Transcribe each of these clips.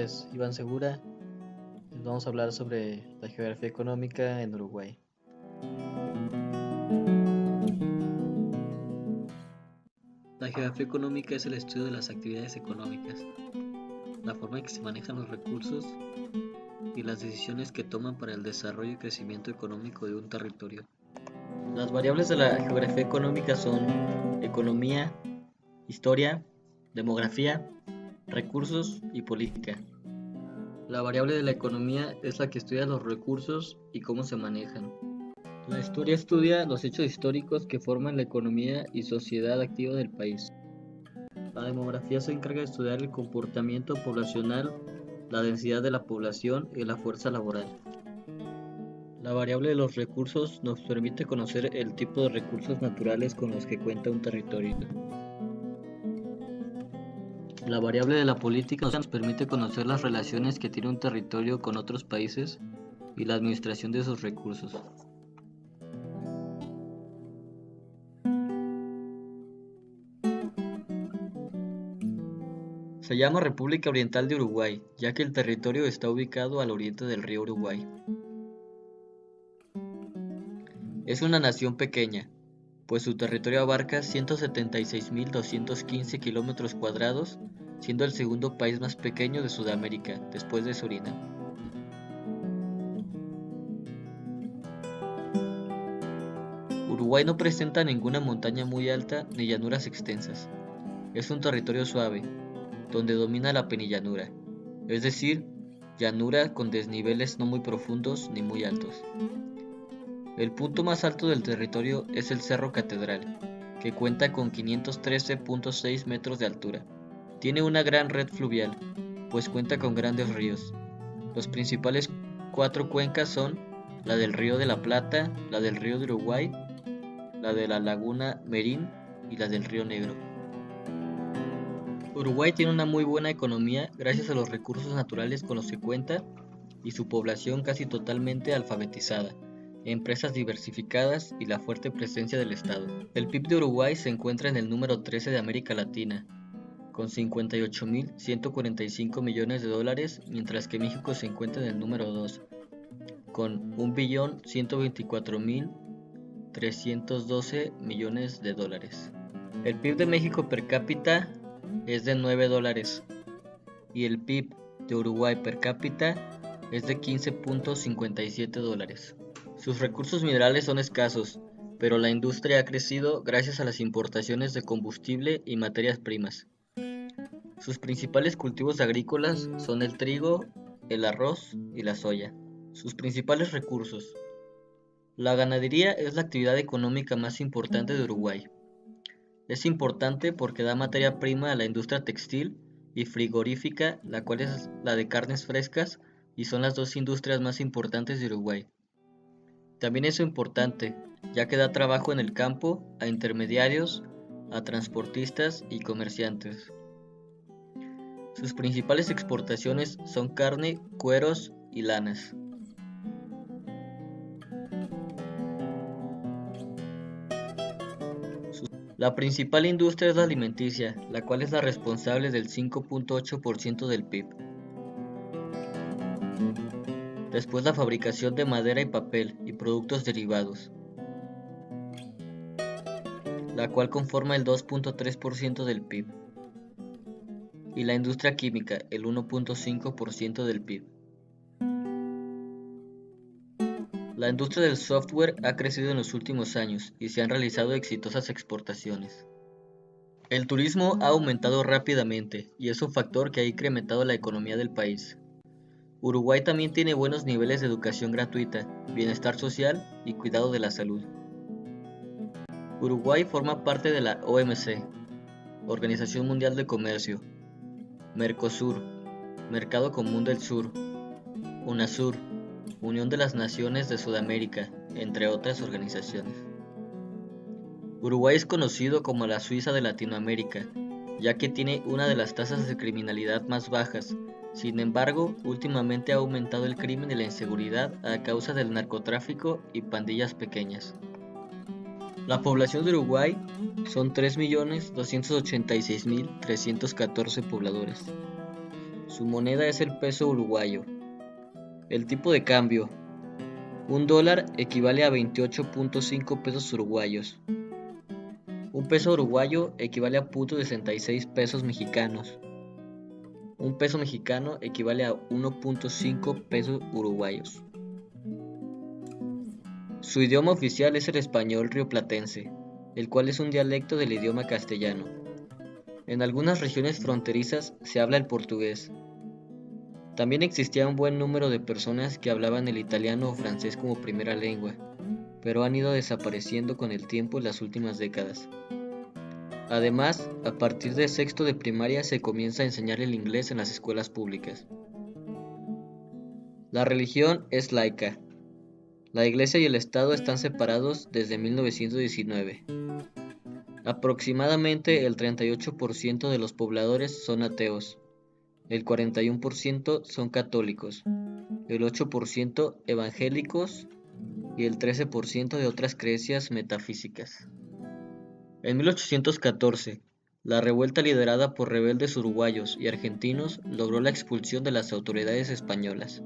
es Iván Segura. Les vamos a hablar sobre la geografía económica en Uruguay. La geografía económica es el estudio de las actividades económicas, la forma en que se manejan los recursos y las decisiones que toman para el desarrollo y crecimiento económico de un territorio. Las variables de la geografía económica son economía, historia, demografía, recursos y política. La variable de la economía es la que estudia los recursos y cómo se manejan. La historia estudia los hechos históricos que forman la economía y sociedad activa del país. La demografía se encarga de estudiar el comportamiento poblacional, la densidad de la población y la fuerza laboral. La variable de los recursos nos permite conocer el tipo de recursos naturales con los que cuenta un territorio. La variable de la política nos permite conocer las relaciones que tiene un territorio con otros países y la administración de esos recursos. Se llama República Oriental de Uruguay, ya que el territorio está ubicado al oriente del río Uruguay. Es una nación pequeña, pues su territorio abarca 176.215 kilómetros cuadrados, siendo el segundo país más pequeño de Sudamérica, después de Surinam. Uruguay no presenta ninguna montaña muy alta ni llanuras extensas. Es un territorio suave, donde domina la penillanura, es decir, llanura con desniveles no muy profundos ni muy altos. El punto más alto del territorio es el Cerro Catedral, que cuenta con 513.6 metros de altura. Tiene una gran red fluvial, pues cuenta con grandes ríos. Los principales 4 cuencas son la del Río de la Plata, la del Río de Uruguay, la de la Laguna Merín y la del Río Negro. Uruguay tiene una muy buena economía gracias a los recursos naturales con los que cuenta y su población casi totalmente alfabetizada, empresas diversificadas y la fuerte presencia del Estado. El PIB de Uruguay se encuentra en el número 13 de América Latina, con 58.145 millones de dólares, mientras que México se encuentra en el número 2, con 1.124.312 millones de dólares. El PIB de México per cápita es de 9 dólares y el PIB de Uruguay per cápita es de 15.57 dólares. Sus recursos minerales son escasos, pero la industria ha crecido gracias a las importaciones de combustible y materias primas. Sus principales cultivos agrícolas son el trigo, el arroz y la soya. Sus principales recursos. La ganadería es la actividad económica más importante de Uruguay. Es importante porque da materia prima a la industria textil y frigorífica, la cual es la de carnes frescas, y son las dos industrias más importantes de Uruguay. También es importante, ya que da trabajo en el campo a intermediarios, a transportistas y comerciantes. Sus principales exportaciones son carne, cueros y lanas. La principal industria es la alimenticia, la cual es la responsable del 5.8% del PIB. Después la fabricación de madera y papel y productos derivados, la cual conforma el 2.3% del PIB. Y la industria química, el 1.5% del PIB. La industria del software ha crecido en los últimos años y se han realizado exitosas exportaciones. El turismo ha aumentado rápidamente y es un factor que ha incrementado la economía del país. Uruguay también tiene buenos niveles de educación gratuita, bienestar social y cuidado de la salud. Uruguay forma parte de la OMC, Organización Mundial de Comercio, Mercosur, Mercado Común del Sur, UNASUR, Unión de las Naciones de Sudamérica, entre otras organizaciones. Uruguay es conocido como la Suiza de Latinoamérica, ya que tiene una de las tasas de criminalidad más bajas. Sin embargo, últimamente ha aumentado el crimen y la inseguridad a causa del narcotráfico y pandillas pequeñas. La población de Uruguay son 3.286.314 pobladores. Su moneda es el peso uruguayo. El tipo de cambio. Un dólar equivale a 28.5 pesos uruguayos. Un peso uruguayo equivale a .66 pesos mexicanos. Un peso mexicano equivale a 1.5 pesos uruguayos. Su idioma oficial es el español rioplatense, el cual es un dialecto del idioma castellano. En algunas regiones fronterizas se habla el portugués. También existía un buen número de personas que hablaban el italiano o francés como primera lengua, pero han ido desapareciendo con el tiempo en las últimas décadas. Además, a partir de sexto de primaria se comienza a enseñar el inglés en las escuelas públicas. La religión es laica. La Iglesia y el Estado están separados desde 1919. Aproximadamente el 38% de los pobladores son ateos, el 41% son católicos, el 8% evangélicos y el 13% de otras creencias metafísicas. En 1814, la revuelta liderada por rebeldes uruguayos y argentinos logró la expulsión de las autoridades españolas.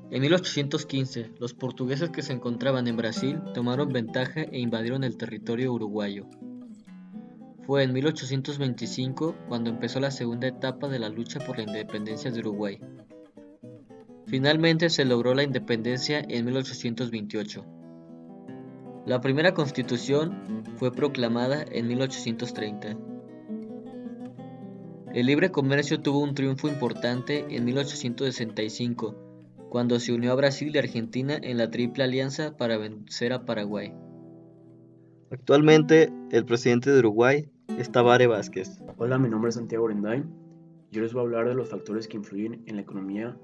En 1815, los portugueses que se encontraban en Brasil tomaron ventaja e invadieron el territorio uruguayo. Fue en 1825 cuando empezó la segunda etapa de la lucha por la independencia de Uruguay. Finalmente se logró la independencia en 1828. La primera constitución fue proclamada en 1830. El libre comercio tuvo un triunfo importante en 1865, cuando se unió a Brasil y Argentina en la Triple Alianza para vencer a Paraguay. Actualmente, el presidente de Uruguay es Tabaré Vázquez. Hola, mi nombre es Santiago Orendain. Yo les voy a hablar de los factores que influyen en la economía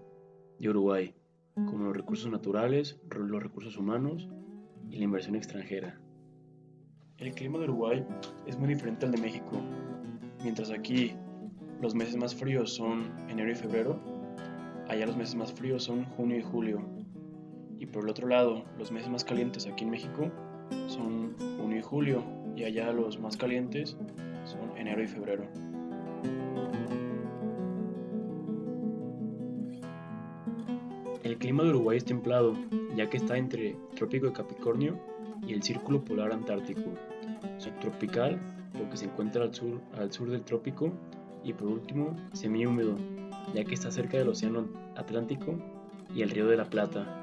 de Uruguay, como los recursos naturales, los recursos humanos y la inversión extranjera. El clima de Uruguay es muy diferente al de México. Mientras aquí los meses más fríos son enero y febrero, allá los meses más fríos son junio y julio. Y por el otro lado, los meses más calientes aquí en México son junio y julio, y allá los más calientes son enero y febrero. El clima de Uruguay es templado, ya que está entre el trópico de Capricornio y el círculo polar antártico. Subtropical, porque se encuentra al sur del trópico, y por último, semihúmedo, ya que está cerca del océano Atlántico y el río de la Plata.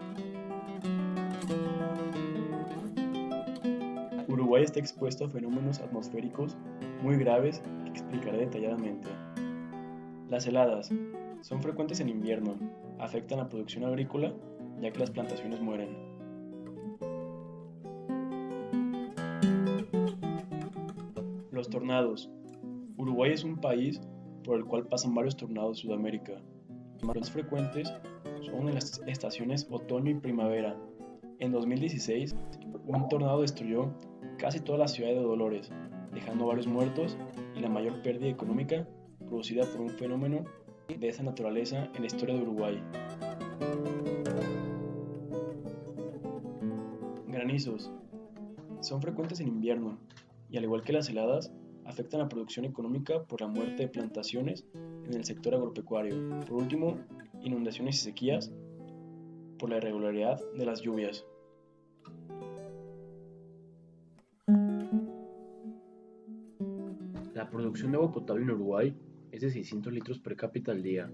Uruguay está expuesto a fenómenos atmosféricos muy graves que explicaré detalladamente. Las heladas son frecuentes en invierno, afectan la producción agrícola ya que las plantaciones mueren. Los tornados. Uruguay es un país por el cual pasan varios tornados de Sudamérica. Los más frecuentes son en las estaciones otoño y primavera. En 2016, un tornado destruyó casi toda la ciudad de Dolores, dejando varios muertos y la mayor pérdida económica producida por un fenómeno de esa naturaleza en la historia de Uruguay. Granizos. Son frecuentes en invierno y, al igual que las heladas, afectan la producción económica por la muerte de plantaciones en el sector agropecuario. Por último, inundaciones y sequías por la irregularidad de las lluvias. La producción de agua potable en Uruguay es de 600 litros per cápita al día.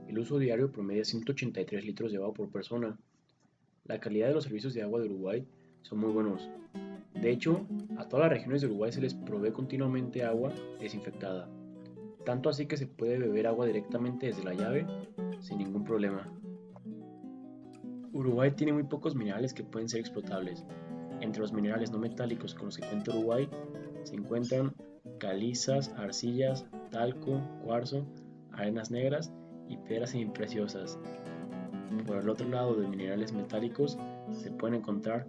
El uso diario promedia 183 litros de agua por persona. La calidad de los servicios de agua de Uruguay son muy buenos. De hecho, a todas las regiones de Uruguay se les provee continuamente agua desinfectada, tanto así que se puede beber agua directamente desde la llave sin ningún problema. Uruguay tiene muy pocos minerales que pueden ser explotables. Entre los minerales no metálicos con los que cuenta Uruguay se encuentran calizas, arcillas, talco, cuarzo, arenas negras y piedras semipreciosas. Por el otro lado de minerales metálicos se pueden encontrar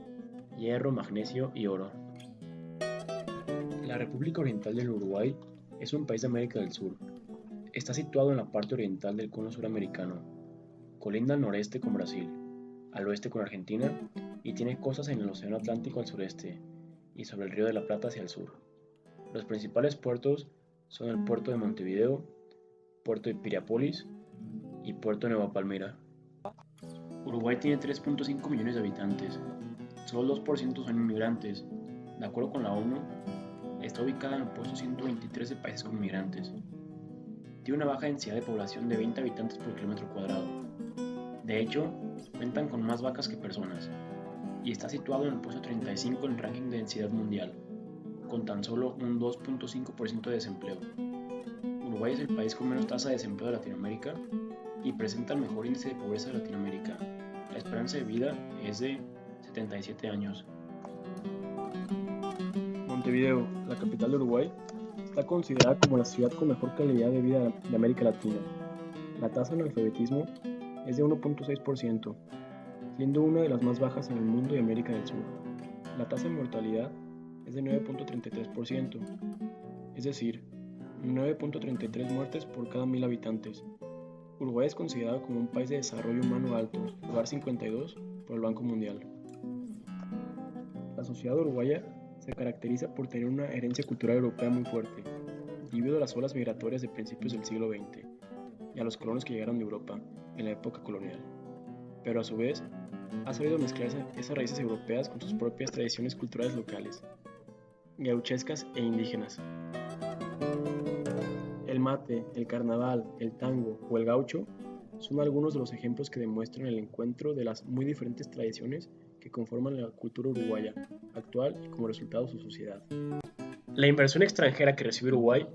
hierro, magnesio y oro. La República Oriental del Uruguay es un país de América del Sur. Está situado en la parte oriental del cono suramericano. Colinda al noreste con Brasil, al oeste con Argentina y tiene costas en el Océano Atlántico al sureste y sobre el Río de la Plata hacia el sur. Los principales puertos son el puerto de Montevideo, Puerto de Piriápolis y Puerto de Nueva Palmira. Uruguay tiene 3.5 millones de habitantes. Solo el 2% son inmigrantes. De acuerdo con la ONU, está ubicada en el puesto 123 de países con migrantes. Tiene una baja densidad de población de 20 habitantes por kilómetro cuadrado. De hecho, cuentan con más vacas que personas, y está situado en el puesto 35 en el ranking de densidad mundial, con tan solo un 2.5% de desempleo. Uruguay es el país con menos tasa de desempleo de Latinoamérica y presenta el mejor índice de pobreza de Latinoamérica. La esperanza de vida es de 77 años. Montevideo, la capital de Uruguay, está considerada como la ciudad con mejor calidad de vida de América Latina. La tasa de analfabetismo es de 1.6%, siendo una de las más bajas en el mundo y América del Sur. La tasa de mortalidad es de 9.33%, es decir, 9.33 muertes por cada 1000 habitantes. Uruguay es considerado como un país de desarrollo humano alto, lugar 52 por el Banco Mundial. La sociedad uruguaya se caracteriza por tener una herencia cultural europea muy fuerte, debido a las olas migratorias de principios del siglo XX y a los colonos que llegaron de Europa en la época colonial. Pero a su vez, ha sabido mezclar esas raíces europeas con sus propias tradiciones culturales locales, gauchescas e indígenas. El mate, el carnaval, el tango o el gaucho son algunos de los ejemplos que demuestran el encuentro de las muy diferentes tradiciones que conforman la cultura uruguaya actual y como resultado su sociedad. La inversión extranjera que recibe Uruguay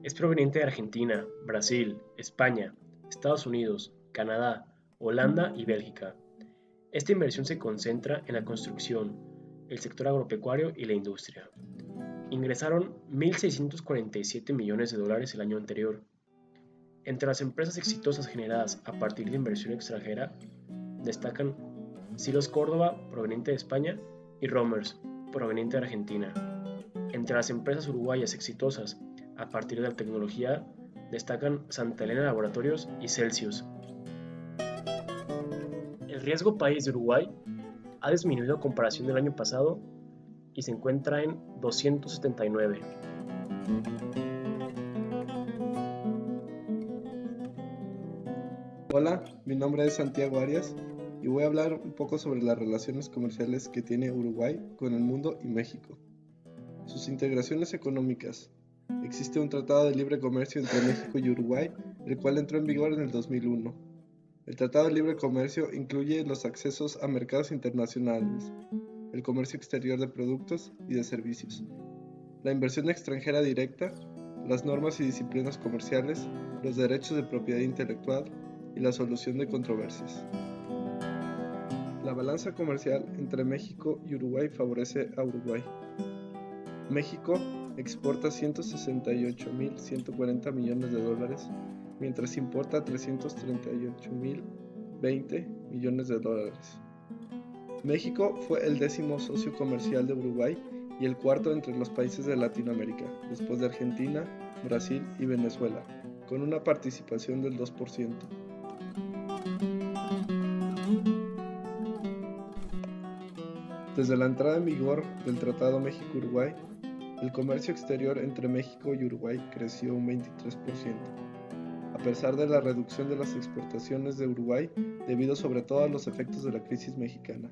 es proveniente de Argentina, Brasil, España, Estados Unidos, Canadá, Holanda y Bélgica. Esta inversión se concentra en la construcción, el sector agropecuario y la industria. Ingresaron 1.647 millones de dólares el año anterior. Entre las empresas exitosas generadas a partir de inversión extranjera destacan Silos Córdoba, proveniente de España, y Romers, proveniente de Argentina. Entre las empresas uruguayas exitosas a partir de la tecnología destacan Santa Elena Laboratorios y Celsius. El riesgo país de Uruguay ha disminuido a comparación del año pasado y se encuentra en 279. Hola, mi nombre es Santiago Arias y voy a hablar un poco sobre las relaciones comerciales que tiene Uruguay con el mundo y México. Sus integraciones económicas. Existe un tratado de libre comercio entre México y Uruguay, el cual entró en vigor en el 2001. El tratado de libre comercio incluye los accesos a mercados internacionales, el comercio exterior de productos y de servicios, la inversión extranjera directa, las normas y disciplinas comerciales, los derechos de propiedad intelectual y la solución de controversias. La balanza comercial entre México y Uruguay favorece a Uruguay. México exporta 168.140 millones de dólares, mientras importa 338.020 millones de dólares. México fue el 10º socio comercial de Uruguay y el cuarto entre los países de Latinoamérica, después de Argentina, Brasil y Venezuela, con una participación del 2%. Desde la entrada en vigor del Tratado México-Uruguay, el comercio exterior entre México y Uruguay creció un 23%, a pesar de la reducción de las exportaciones de Uruguay debido sobre todo a los efectos de la crisis mexicana.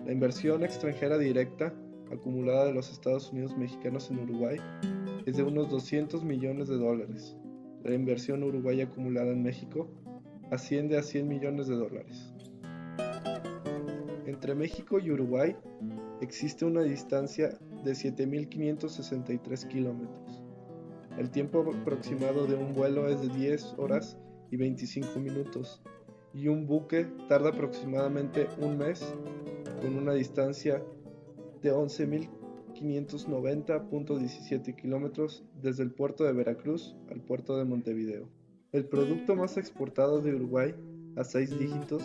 La inversión extranjera directa acumulada de los Estados Unidos mexicanos en Uruguay es de unos 200 millones de dólares. La inversión uruguaya acumulada en México asciende a 100 millones de dólares. Entre México y Uruguay existe una distancia de 7.563 kilómetros. El tiempo aproximado de un vuelo es de 10 horas y 25 minutos y un buque tarda aproximadamente un mes con una distancia de 11.590.17 kilómetros desde el puerto de Veracruz al puerto de Montevideo. El producto más exportado de Uruguay a 6 dígitos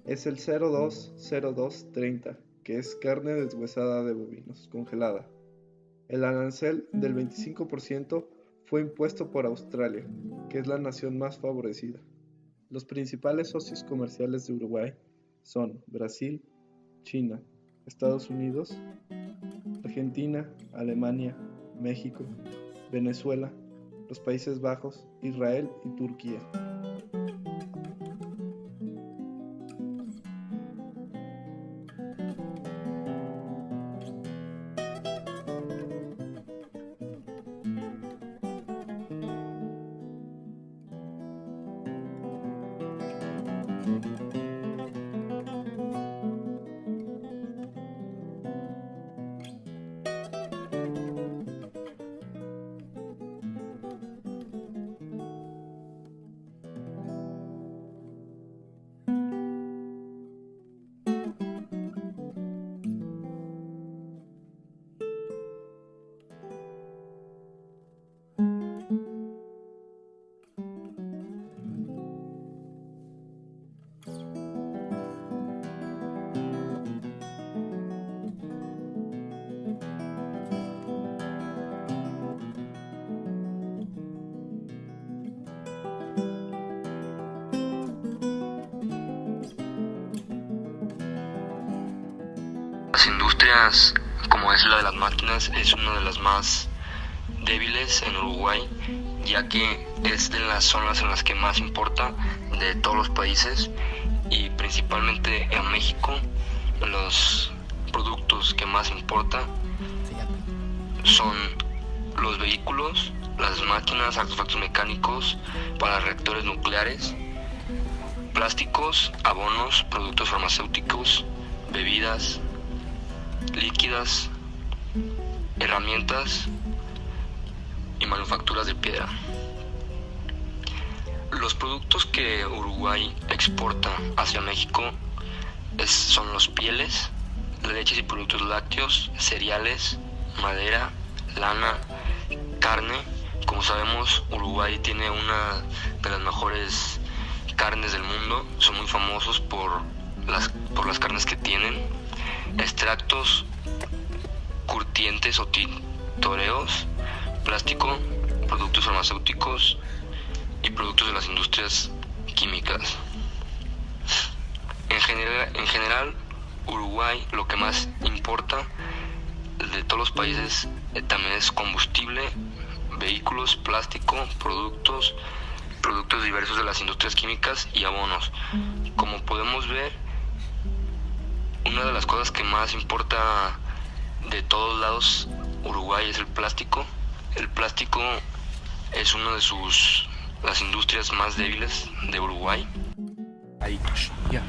es el 020230, que es carne deshuesada de bovinos congelada. El arancel del 25% fue impuesto por Australia, que es la nación más favorecida. Los principales socios comerciales de Uruguay son Brasil, China, Estados Unidos, Argentina, Alemania, México, Venezuela, los Países Bajos, Israel y Turquía. Las industrias, como es la de las máquinas, es una de las más débiles en Uruguay, ya que es de las zonas en las que más importa de todos los países, y principalmente en México los productos que más importa son los vehículos, las máquinas, artefactos mecánicos para reactores nucleares, plásticos, abonos, productos farmacéuticos, bebidas líquidas, herramientas y manufacturas de piedra. Los productos que Uruguay exporta hacia México son los pieles, leches y productos lácteos, cereales, madera, lana, carne. Como sabemos, Uruguay tiene una de las mejores carnes del mundo, son muy famosos por las carnes que tienen. Extractos, curtientes o tintoreos, plástico, productos farmacéuticos y productos de las industrias químicas. En general, Uruguay lo que más importa de todos los países también es combustible, vehículos, plástico, productos diversos de las industrias químicas y abonos. Como podemos ver, una de las cosas que más importa de todos lados Uruguay es el plástico. El plástico es una de las industrias más débiles de Uruguay.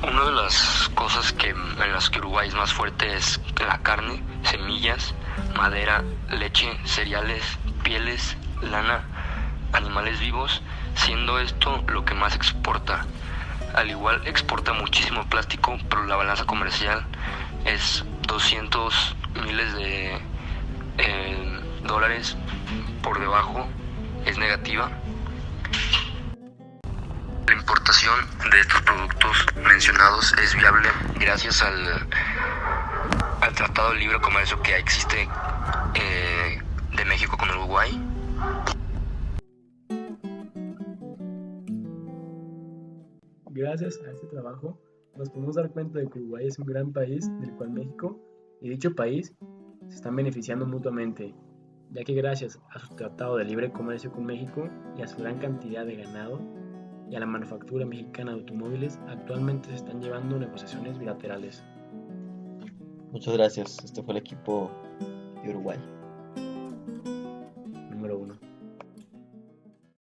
Una de las cosas en las que Uruguay es más fuerte es la carne, semillas, madera, leche, cereales, pieles, lana, animales vivos, siendo esto lo que más exporta. Al igual exporta muchísimo plástico, pero la balanza comercial es 200 miles de dólares por debajo, es negativa. La importación de estos productos mencionados es viable gracias al Tratado de Libre Comercio que existe de México con Uruguay. Gracias a este trabajo nos podemos dar cuenta de que Uruguay es un gran país del cual México y dicho país se están beneficiando mutuamente, ya que gracias a su tratado de libre comercio con México y a su gran cantidad de ganado y a la manufactura mexicana de automóviles, actualmente se están llevando negociaciones bilaterales. Muchas gracias. Este fue el equipo de Uruguay.